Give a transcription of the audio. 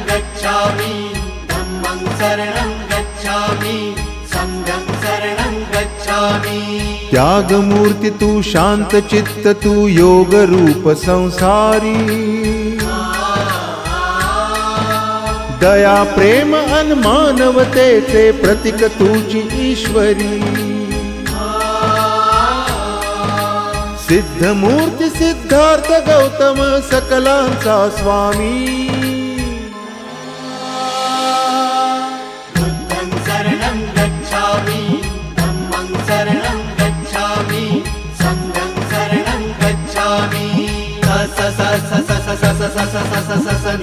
गच्छामि, धम्मं शरणं गच्छामि, संघं शरणं गच्छामि। त्यागमूर्ति तू, शांत चित्त तू, योग रूप संसारी, दया प्रेम अन मानवतेचे प्रतीक तुझी ईश्वरी। सिद्धमूर्ती सिद्धार्थ गौतम सकलांचा स्वामी, बुद्धं शरणं गच्छामि, धम्मं शरणं गच्छामि, संघं शरणं गच्छामि। स स स स स स स स स स स स